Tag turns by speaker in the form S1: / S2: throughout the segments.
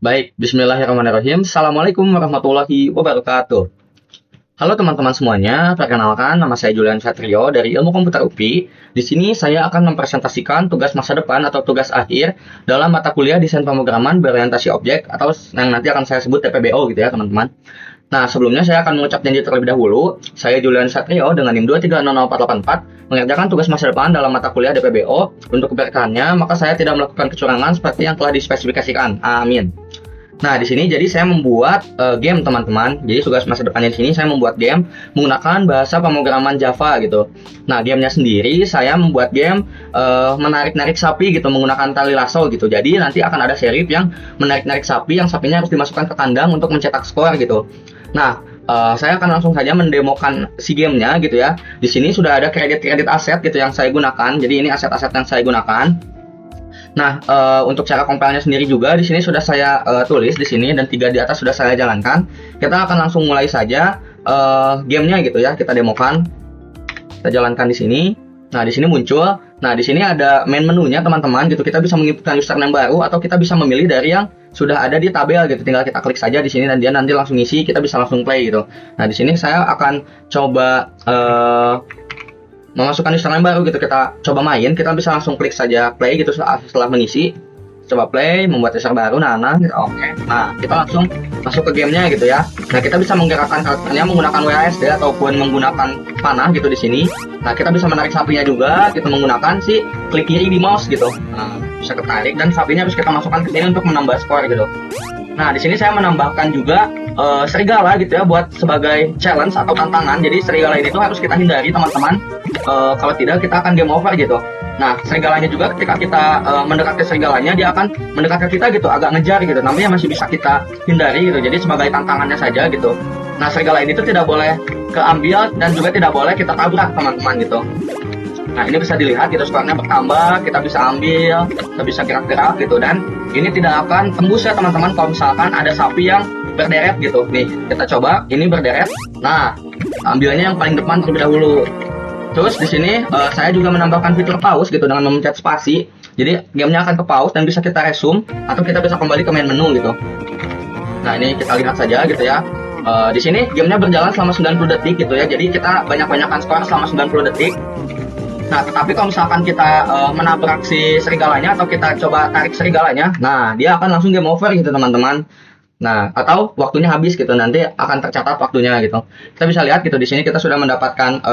S1: Baik, bismillahirrahmanirrahim. Assalamualaikum warahmatullahi wabarakatuh. Halo teman-teman semuanya, perkenalkan nama saya Julian Satrio dari Ilmu Komputer UPI. Di sini saya akan mempresentasikan tugas masa depan atau tugas akhir dalam mata kuliah Desain Pemrograman Berorientasi Objek atau yang nanti akan saya sebut TPBO gitu ya teman-teman. Nah, sebelumnya saya akan mengucap janji terlebih dahulu. Saya Julian Satrio dengan NIM 2300484 mengerjakan tugas masa depan dalam mata kuliah DPBO. Untuk keberkahannya, maka saya tidak melakukan kecurangan seperti yang telah dispesifikasikan. Amin. Nah, di sini jadi saya membuat game teman-teman. Jadi tugas masa depannya di sini saya membuat game menggunakan bahasa pemrograman Java gitu. Nah, gamenya sendiri saya membuat game menarik-narik sapi gitu menggunakan tali lasso gitu. Jadi nanti akan ada serif yang menarik-narik sapi, yang sapinya harus dimasukkan ke kandang untuk mencetak skor gitu. Nah, saya akan langsung saja mendemokan si gamenya gitu ya. Di sini sudah ada kredit-kredit aset gitu yang saya gunakan. Jadi ini aset-aset yang saya gunakan. Nah, untuk cara compile-nya sendiri juga di sini sudah saya tulis di sini dan 3 di atas sudah saya jalankan. Kita akan langsung mulai saja gamenya gitu ya. Kita demokan. Kita jalankan di sini. Nah, di sini muncul. Nah, di sini ada main menunya teman-teman gitu. Kita bisa menginputkan username baru atau kita bisa memilih dari yang sudah ada di tabel gitu. Tinggal kita klik saja di sini dan dia nanti langsung isi, kita bisa langsung play gitu. Nah, di sini saya akan coba memasukkan username baru gitu. Kita coba main, kita bisa langsung klik saja play gitu setelah mengisi. Coba play, membuat user baru, gitu. Oke. Nah, kita langsung masuk ke gamenya gitu ya. Nah, kita bisa menggerakkan karakternya menggunakan WASD ataupun menggunakan panah gitu di sini. Nah, kita bisa menarik sapinya juga gitu menggunakan si klik kiri di mouse gitu. Nah, bisa ketarik dan sapinya harus kita masukkan ke sini untuk menambah skor gitu. Nah, di sini saya menambahkan juga serigala gitu ya buat sebagai challenge atau tantangan. Jadi serigala ini tuh harus kita hindari teman-teman. Kalau tidak kita akan game over gitu. Nah, serigalanya juga ketika kita mendekati serigalanya, dia akan mendekat ke kita gitu, agak ngejar gitu. Namanya masih bisa kita hindari gitu. Jadi sebagai tantangannya saja gitu. Nah, serigala ini tuh tidak boleh keambil dan juga tidak boleh kita tabrak teman-teman gitu. Nah, ini bisa dilihat gitu, skornya bertambah, kita bisa ambil, kita bisa gerak-gerak gitu. Dan ini tidak akan tembus ya teman-teman kalau misalkan ada sapi yang berderet gitu. Nih, kita coba, ini berderet. Nah, ambilnya yang paling depan terlebih dahulu. Terus di sini saya juga menambahkan fitur pause gitu dengan memencet spasi. Jadi gamenya akan ke pause dan bisa kita resume atau kita bisa kembali ke main menu gitu. Nah, ini kita lihat saja gitu ya. Di sini gamenya berjalan selama 90 detik gitu ya. Jadi kita banyak-banyakan skor selama 90 detik. Nah, tetapi kalau misalkan kita menabrak si serigalanya atau kita coba tarik serigalanya, nah dia akan langsung game over gitu teman-teman. Nah, atau waktunya habis gitu, nanti akan tercatat waktunya gitu. Kita bisa lihat gitu di sini kita sudah mendapatkan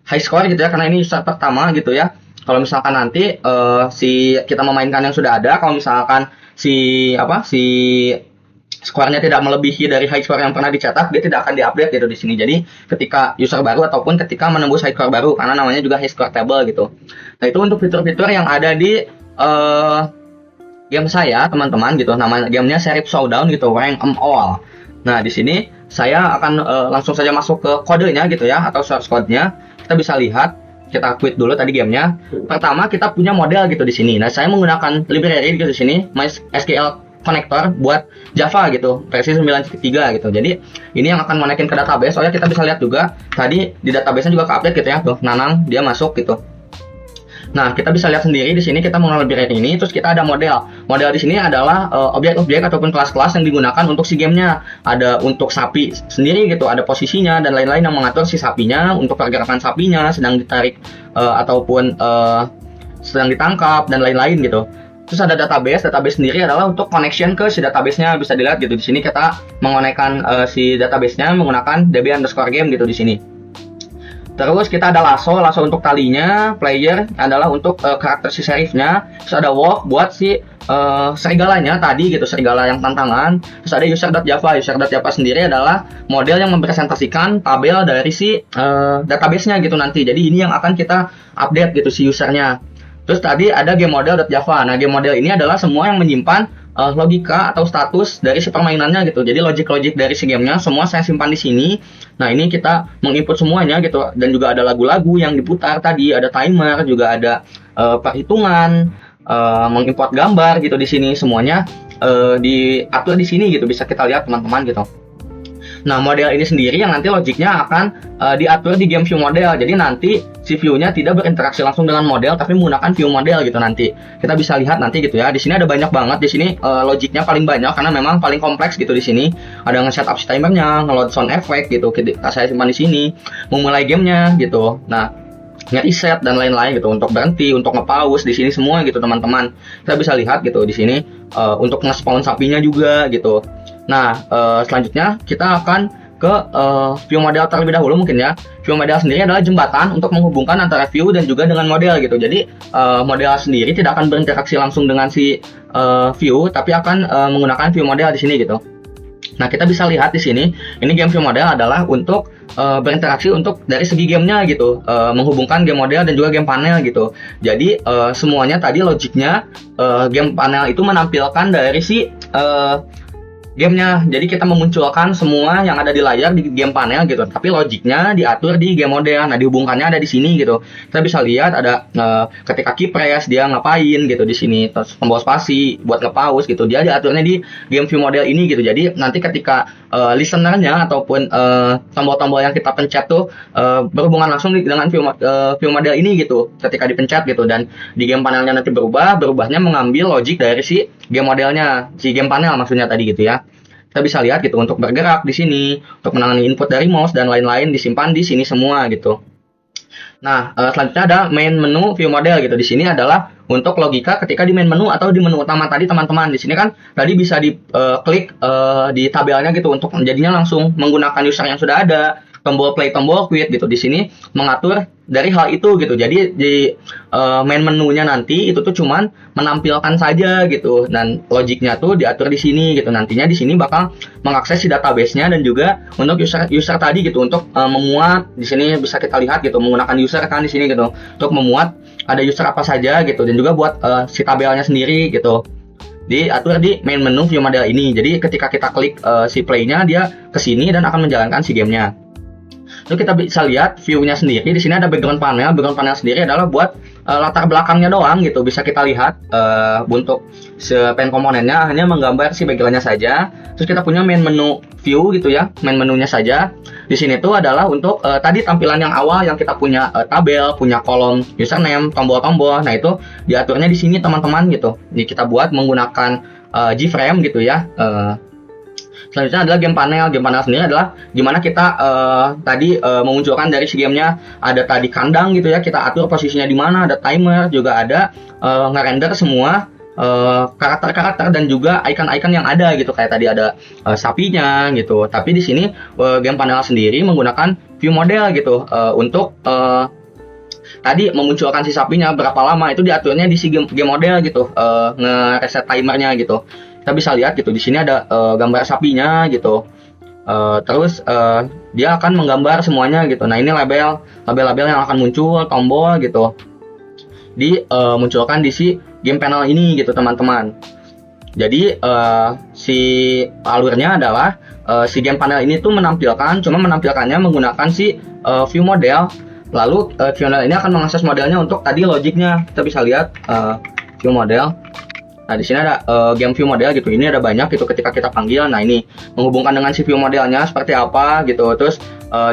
S1: high score gitu ya, karena ini user pertama gitu ya. Kalau misalkan nanti si kita memainkan yang sudah ada, kalau misalkan si skornya tidak melebihi dari high score yang pernah dicetak, dia tidak akan diupdate gitu di sini. Jadi ketika user baru ataupun ketika menembus high score baru, karena namanya juga high score table gitu. Nah, itu untuk fitur-fitur yang ada di game saya teman-teman gitu. Nama gamenya Sheriff Showdown gitu, rank all. Nah, di sini saya akan langsung saja masuk ke kodenya gitu ya, atau source code-nya. Kita bisa lihat, kita quit dulu tadi gamenya. Pertama kita punya model gitu di sini. Nah, saya menggunakan library gitu di sini, MySQL connector buat Java gitu, versi 9.3 gitu. Jadi ini yang akan konekin ke database. Soalnya kita bisa lihat juga tadi di database-nya juga ke-update gitu ya. Tuh, Nanang dia masuk gitu. Nah, kita bisa lihat sendiri di sini kita mengenal library ini, terus kita ada model. Model di sini adalah objek-objek ataupun kelas-kelas yang digunakan untuk si gamenya. Ada untuk sapi sendiri gitu, ada posisinya dan lain-lain yang mengatur si sapinya, untuk pergerakan sapinya, sedang ditarik ataupun sedang ditangkap dan lain-lain gitu. Terus ada database sendiri adalah untuk connection ke si database-nya. Bisa dilihat gitu di sini kita mengonekkan si database-nya menggunakan db_game gitu di sini. Terus kita ada lasso untuk talinya, player adalah untuk karakter si serifnya. Terus ada wolf buat si serigalanya tadi gitu, serigala yang tantangan. Terus ada user.java sendiri adalah model yang mempresentasikan tabel dari si database-nya gitu nanti. Jadi ini yang akan kita update gitu si usernya. Terus tadi ada GameModel.java. Nah, GameModel ini adalah semua yang menyimpan logika atau status dari si permainannya gitu. Jadi logik-logik dari si gamenya semua saya simpan di sini. Nah, ini kita menginput semuanya gitu, dan juga ada lagu-lagu yang diputar tadi, ada timer, juga ada perhitungan, mengimport gambar gitu di sini semuanya diatur di sini gitu, bisa kita lihat teman-teman gitu. Nah, model ini sendiri yang nanti logiknya akan diatur di game view model. Jadi nanti si view-nya tidak berinteraksi langsung dengan model tapi menggunakan view model gitu. Nanti kita bisa lihat nanti gitu ya. Di sini ada banyak banget, di sini logiknya paling banyak karena memang paling kompleks gitu. Di sini ada nge-setup si timernya, nge-load sound effect gitu. Saya simpan di sini, memulai gamenya gitu. Nah, nge-reset dan lain-lain gitu, untuk berhenti, untuk nge-pause di sini semua gitu teman-teman. Kita bisa lihat gitu di sini untuk nge-spawn sapinya juga gitu. Nah, selanjutnya kita akan ke view model terlebih dahulu mungkin ya. View model sendiri adalah jembatan untuk menghubungkan antara view dan juga dengan model gitu. Jadi model sendiri tidak akan berinteraksi langsung dengan si view, tapi akan menggunakan view model di sini gitu. Nah, kita bisa lihat di sini, ini game view model adalah untuk berinteraksi untuk dari segi gamenya gitu, menghubungkan game model dan juga game panel gitu. Jadi semuanya tadi logiknya, game panel itu menampilkan dari si gamenya. Jadi kita memunculkan semua yang ada di layar di game panel gitu, tapi logiknya diatur di game model. Nah, dihubungkannya ada di sini gitu. Kita bisa lihat ada ketika key press dia ngapain gitu di sini, terus tombol spasi buat nge-pause gitu, dia diaturnya di game view model ini gitu. Jadi nanti ketika listenernya ataupun tombol-tombol yang kita pencet tuh berhubungan langsung dengan view model ini gitu ketika dipencet gitu, dan di game panelnya nanti berubahnya mengambil logik dari si game modelnya, si game panel maksudnya tadi gitu ya. Kita bisa lihat gitu untuk bergerak di sini, untuk menangani input dari mouse dan lain-lain disimpan di sini semua gitu. Nah, selanjutnya ada main menu view model gitu. Di sini adalah untuk logika ketika di main menu atau di menu utama tadi teman-teman. Di sini kan tadi bisa diklik di tabelnya gitu untuk jadinya langsung menggunakan user yang sudah ada. Tombol play, tombol quit gitu. Di sini mengatur dari hal itu gitu. Jadi di main menunya nanti itu tuh cuman menampilkan saja gitu, dan logiknya tuh diatur di sini gitu. Nantinya di sini bakal mengakses si database-nya dan juga untuk user tadi gitu, untuk memuat di sini bisa kita lihat gitu, menggunakan user kan di sini gitu untuk memuat ada user apa saja gitu, dan juga buat si tabelnya sendiri gitu diatur di main menu view model ini. Jadi ketika kita klik si play-nya, dia ke sini dan akan menjalankan si gamenya. Lalu kita bisa lihat view-nya sendiri. Di sini ada background panel. Background panel sendiri adalah buat latar belakangnya doang gitu. Bisa kita lihat untuk pen komponennya hanya menggambar si background-nya saja. Terus kita punya main menu view gitu ya, main menunya saja. Di sini tuh adalah untuk tadi tampilan yang awal yang kita punya tabel, punya kolom username, tombol-tombol. Nah, itu diaturnya di sini teman-teman gitu. Ini kita buat menggunakan Gframe gitu ya. Selanjutnya adalah game panel. Game panel sendiri adalah gimana kita tadi memunculkan dari si gamenya. Ada tadi kandang gitu ya, kita atur posisinya di mana, ada timer, juga ada ngerender semua karakter-karakter dan juga icon-icon yang ada gitu, kayak tadi ada sapinya gitu. Tapi di sini game panel sendiri menggunakan view model gitu untuk tadi memunculkan si sapinya berapa lama itu diaturnya di si game model gitu, nge-reset timernya gitu. Kita bisa lihat gitu di sini ada gambar sapinya gitu. Terus dia akan menggambar semuanya gitu. Nah, ini label-label yang akan muncul, tombol gitu, dimunculkan di si game panel ini gitu teman-teman. Jadi si alurnya adalah si game panel ini tuh menampilkannya menggunakan si view model. Lalu view model ini akan mengakses modelnya untuk tadi logiknya. Kita bisa lihat view model. Nah, di sini ada game view model gitu. Ini ada banyak gitu ketika kita panggil. Nah, ini menghubungkan dengan si view modelnya seperti apa gitu. Terus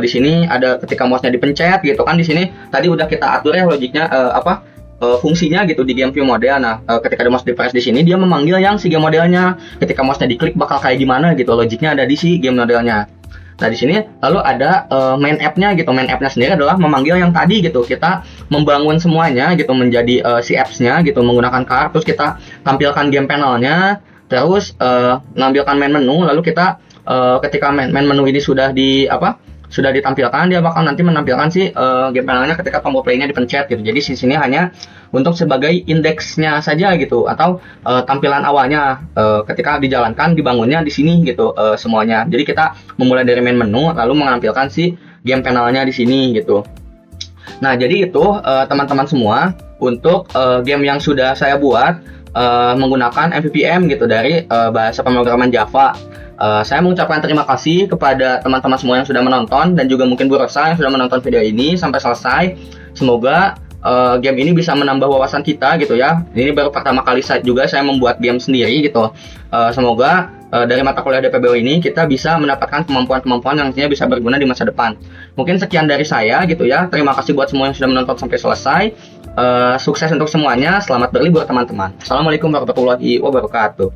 S1: di sini ada ketika mouse-nya dipencet gitu kan. Di sini tadi udah kita atur ya logiknya fungsinya gitu di game view model. Nah, ketika di mouse di press di sini dia memanggil yang si game modelnya. Ketika mouse-nya diklik bakal kayak gimana gitu. Logiknya ada di si game modelnya. Nah, di sini lalu ada main app-nya gitu. Main app-nya sendiri adalah memanggil yang tadi gitu. Kita membangun semuanya gitu menjadi si apps-nya gitu menggunakan card. Terus kita tampilkan game panelnya. Terus menampilkan main menu. Lalu kita ketika main menu ini sudah ditampilkan, dia bakal nanti menampilkan si game panelnya ketika tombol play-nya dipencet gitu. Jadi di sini hanya untuk sebagai indeksnya saja gitu, atau tampilan awalnya ketika dijalankan dibangunnya di sini gitu semuanya. Jadi kita memulai dari main menu lalu menampilkan si game panelnya di sini gitu. Nah, jadi itu teman-teman semua untuk game yang sudah saya buat menggunakan MVVM gitu dari bahasa pemrograman Java. Saya mengucapkan terima kasih kepada teman-teman semua yang sudah menonton, dan juga mungkin Bu Rosa yang sudah menonton video ini sampai selesai. Semoga game ini bisa menambah wawasan kita gitu ya. Ini baru pertama kali saya membuat game sendiri gitu. Semoga dari mata kuliah DPBO ini kita bisa mendapatkan kemampuan-kemampuan yang nantinya bisa berguna di masa depan. Mungkin sekian dari saya gitu ya. Terima kasih buat semua yang sudah menonton sampai selesai. Sukses untuk semuanya. Selamat berlibur teman-teman. Assalamualaikum warahmatullahi wabarakatuh.